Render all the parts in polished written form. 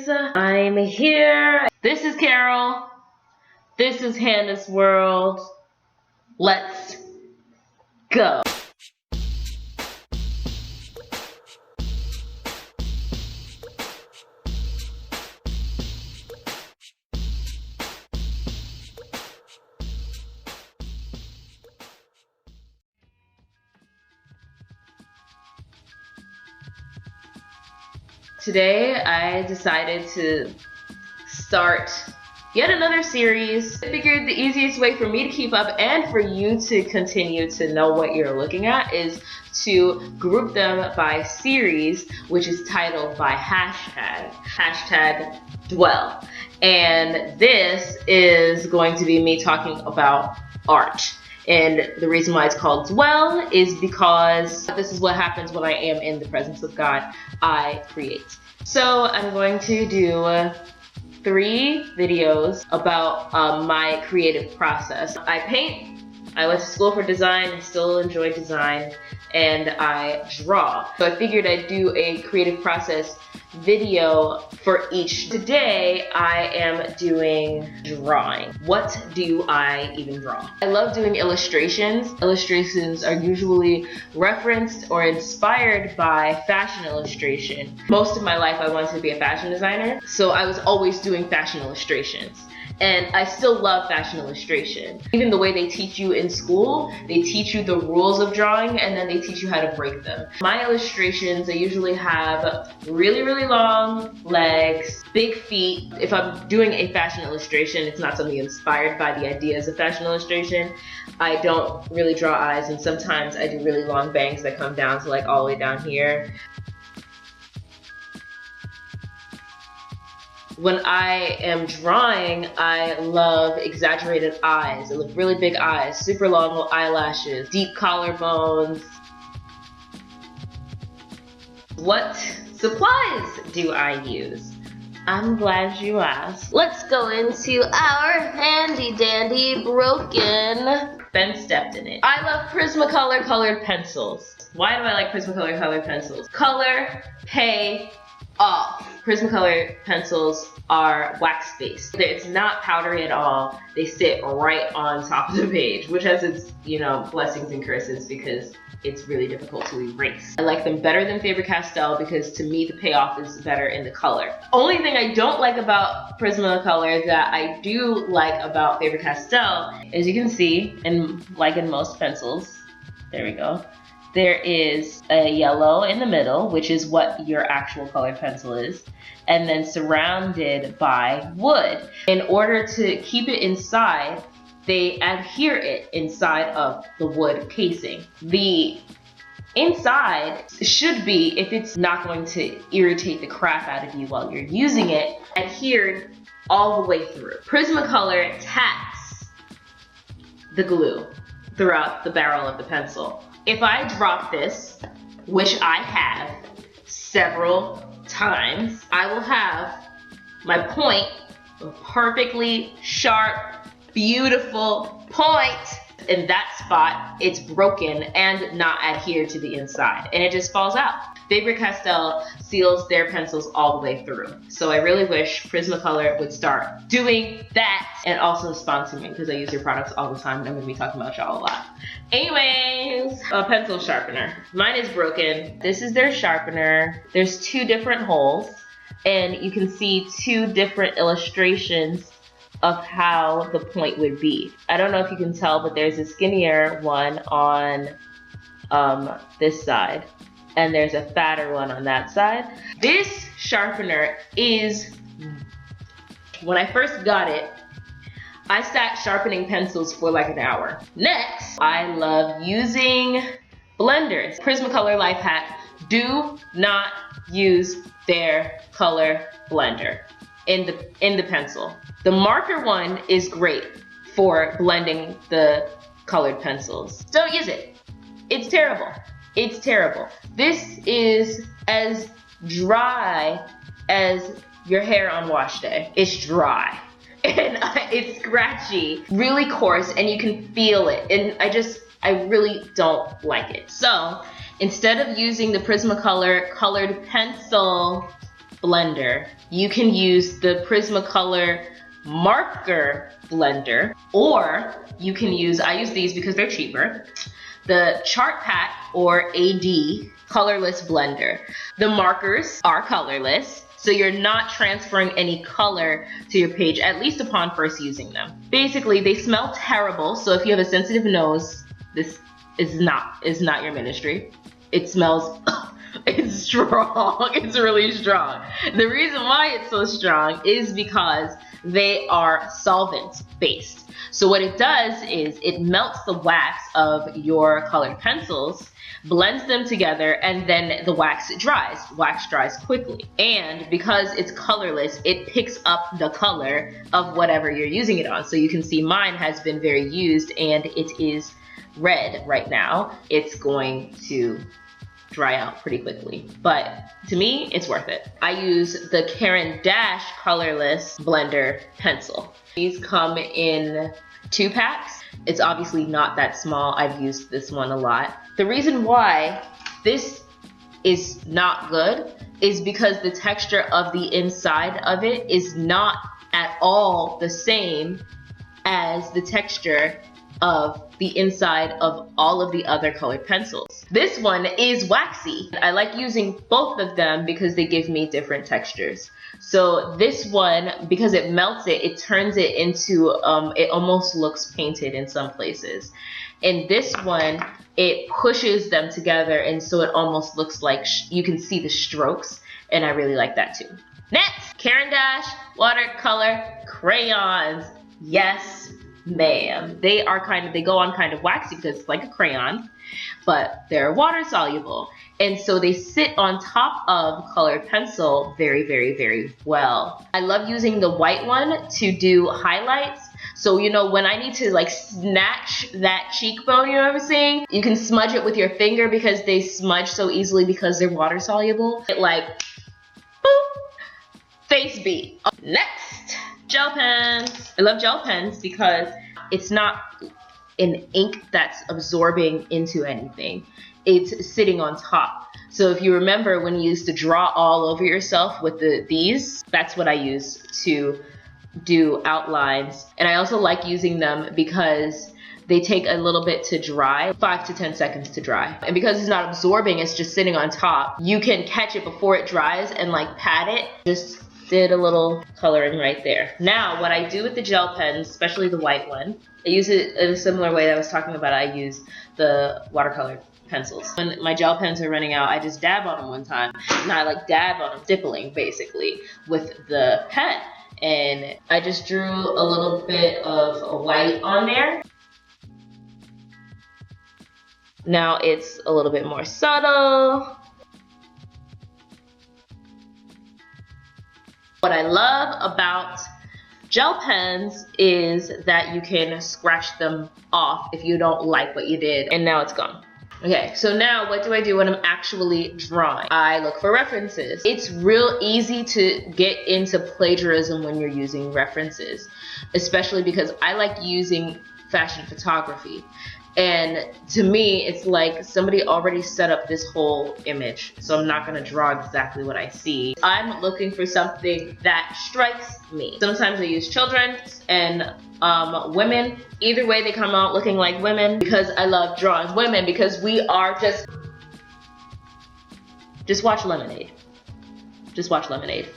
I'm here. This is Carol. This is Hannah's World. Let's go. Today I decided to start yet another series. I figured the easiest way for me to keep up and for you to continue to know what you're looking at is to group them by series, which is titled by hashtag dwell. And this is going to be me talking about art. And the reason why it's called dwell is because this is what happens when I am in the presence of God. I create. So I'm going to do 3 videos about my creative process. I paint, I went to school for design, I still enjoy design, and I draw. So I figured I'd do a creative process video for each. Today I am doing drawing. What do I even draw? I love doing illustrations. Illustrations are usually referenced or inspired by fashion illustration. Most of my life I wanted to be a fashion designer, so I was always doing fashion illustrations. And I still love fashion illustration. Even the way they teach you in school, they teach you the rules of drawing and then they teach you how to break them. My illustrations, they usually have really, really long legs, big feet. If I'm doing a fashion illustration, it's not something inspired by the ideas of fashion illustration. I don't really draw eyes, and sometimes I do really long bangs that come down to like all the way down here. When I am drawing, I love exaggerated eyes. I love really big eyes, super long eyelashes, deep collarbones. What supplies do I use? I'm glad you asked. Let's go into our handy dandy broken. Ben stepped in it. I love Prismacolor colored pencils. Why do I like Prismacolor colored pencils? Color, pay off. Prismacolor pencils are wax based. It's not powdery at all. They sit right on top of the page, which has its, blessings and curses because it's really difficult to erase. I like them better than Faber-Castell because to me the payoff is better in the color. Only thing I don't like about Prismacolor that I do like about Faber-Castell, as you can see, and like in most pencils, there we go, there is a yellow in the middle, which is what your actual colored pencil is, and then surrounded by wood. In order to keep it inside, they adhere it inside of the wood casing. The inside should be, if it's not going to irritate the crap out of you while you're using it, adhered all the way through. Prismacolor taps the glue throughout the barrel of the pencil. If I drop this, which I have several times, I will have my point, a perfectly sharp, beautiful point. In that spot, it's broken and not adhered to the inside, and it just falls out. Faber-Castell seals their pencils all the way through. So I really wish Prismacolor would start doing that, and also sponsor me because I use your products all the time and I'm going to be talking about y'all a lot. Anyways, a pencil sharpener. Mine is broken. This is their sharpener. There's 2 different holes, and you can see 2 different illustrations of how the point would be. I don't know if you can tell, but there's a skinnier one on this side, and there's a fatter one on that side. This sharpener is, when I first got it, I sat sharpening pencils for like an hour. Next, I love using blenders. Prismacolor life hack, do not use their color blender in the pencil. The marker one is great for blending the colored pencils. Don't use it. It's terrible. It's terrible. This is as dry as your hair on wash day. It's dry. And it's scratchy, really coarse, and you can feel it. And I really don't like it. So instead of using the Prismacolor colored pencil blender. You can use the Prismacolor marker blender, or you can use, I use these because they're cheaper, the Chartpak or AD colorless blender. The markers are colorless, so you're not transferring any color to your page, at least upon first using them. Basically, they smell terrible, so if you have a sensitive nose, this is not your ministry. It smells, it's strong, it's really strong. The reason why it's so strong is because they are solvent based. So what it does is it melts the wax of your colored pencils, blends them together, and then the wax dries. Wax dries quickly. And because it's colorless, it picks up the color of whatever you're using it on. So you can see mine has been very used and it is red right now. It's going to dry out pretty quickly, but to me it's worth it. I use the Caran colorless blender pencil. These come in 2 packs. It's obviously not that small. I've used this one a lot. The reason why this is not good is because the texture of the inside of it is not at all the same as the texture of the inside of all of the other colored pencils. This one is waxy. I like using both of them because they give me different textures. So this one, because it melts it, it turns it into, it almost looks painted in some places. And this one, it pushes them together, and so it almost looks like you can see the strokes, and I really like that too. Next, Caran watercolor crayons. Yes, ma'am. They go on kind of waxy because it's like a crayon, but they're water soluble. And so they sit on top of colored pencil very, very, very well. I love using the white one to do highlights. So, you know, when I need to like snatch that cheekbone, you know what I'm saying? You can smudge it with your finger because they smudge so easily because they're water soluble. It like, boop, face beat. Next, gel pens. I love gel pens because it's not an ink that's absorbing into anything. It's sitting on top. So if you remember when you used to draw all over yourself with these, that's what I use to do outlines. And I also like using them because they take a little bit to dry, 5 to 10 seconds to dry. And because it's not absorbing, it's just sitting on top, you can catch it before it dries and like pat it. Just did a little coloring right there. Now what I do with the gel pens, especially the white one, I use it in a similar way that I was talking about. I use the watercolor pencils. When my gel pens are running out, I just dab on them one time. And I like dab on them, stippling basically with the pen. And I just drew a little bit of white on there. Now it's a little bit more subtle. What I love about gel pens is that you can scratch them off if you don't like what you did, and now it's gone. Okay, so now what do I do when I'm actually drawing? I look for references. It's real easy to get into plagiarism when you're using references, especially because I like using fashion photography. And to me, it's like somebody already set up this whole image, so I'm not gonna draw exactly what I see. I'm looking for something that strikes me. Sometimes I use children and women. Either way, they come out looking like women because I love drawing women, because we are just watch Lemonade. Just watch Lemonade.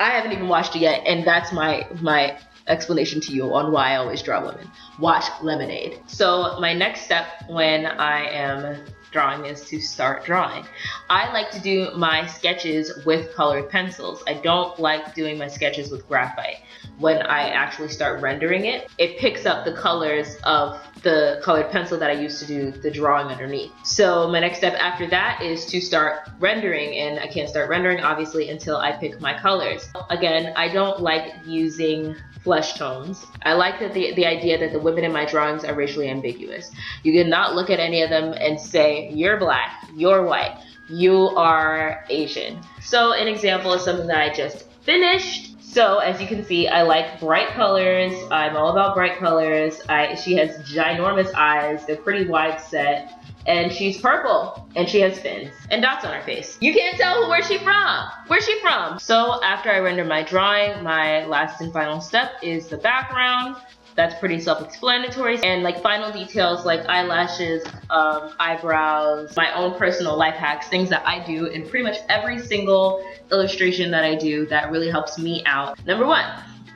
I haven't even watched it yet, and that's my explanation to you on why I always draw women. Watch Lemonade. So my next step when I am drawing is to start drawing. I like to do my sketches with colored pencils. I don't like doing my sketches with graphite. When I actually start rendering it, it picks up the colors of the colored pencil that I used to do the drawing underneath. So my next step after that is to start rendering, and I can't start rendering obviously until I pick my colors. Again, I don't like using flesh tones. I like that the idea that the women in my drawings are racially ambiguous. You cannot look at any of them and say, you're black, you're white, you are Asian. So an example is something that I just finished. So as you can see, I like bright colors. I'm all about bright colors. She has ginormous eyes. They're pretty wide set. And she's purple, and she has fins and dots on her face. You can't tell where she's from. Where's she from? So after I render my drawing, my last and final step is the background. That's pretty self-explanatory. And like final details like eyelashes, eyebrows, my own personal life hacks, things that I do in pretty much every single illustration that I do that really helps me out. Number one,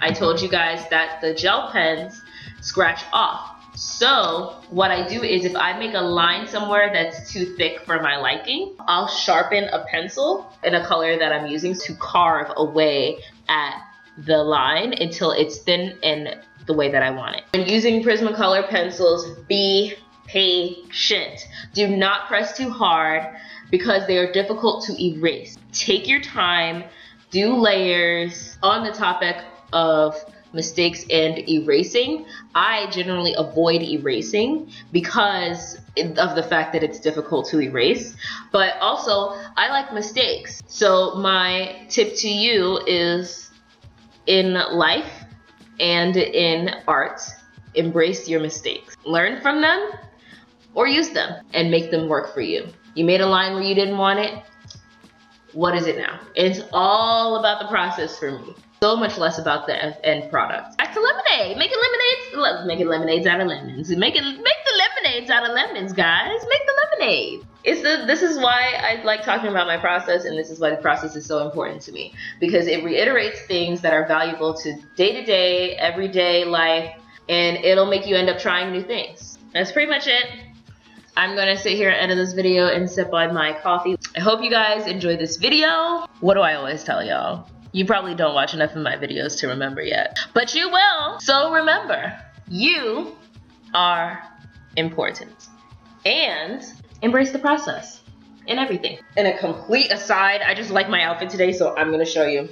I told you guys that the gel pens scratch off. So what I do is if I make a line somewhere that's too thick for my liking, I'll sharpen a pencil in a color that I'm using to carve away at the line until it's thin and the way that I want it. When using Prismacolor pencils, be patient. Do not press too hard because they are difficult to erase. Take your time, do layers. On the topic of mistakes and erasing, I generally avoid erasing because of the fact that it's difficult to erase, but also I like mistakes. So my tip to you is, in life and in art, embrace your mistakes. Learn from them or use them and make them work for you. You made a line where you didn't want it. What is it now? It's all about the process for me. So much less about the end product. Back to lemonade. Making lemonades out of lemons. Make the lemonades out of lemons, guys. Make the lemonade. This is why I like talking about my process, and this is why the process is so important to me, because it reiterates things that are valuable to day-to-day, everyday life, and it'll make you end up trying new things. That's pretty much it. I'm gonna sit here and edit this video and sip on my coffee. I hope you guys enjoyed this video. What do I always tell y'all? You probably don't watch enough of my videos to remember yet, but you will. So remember, you are important, and embrace the process in everything. And a complete aside, I just like my outfit today, so I'm gonna show you.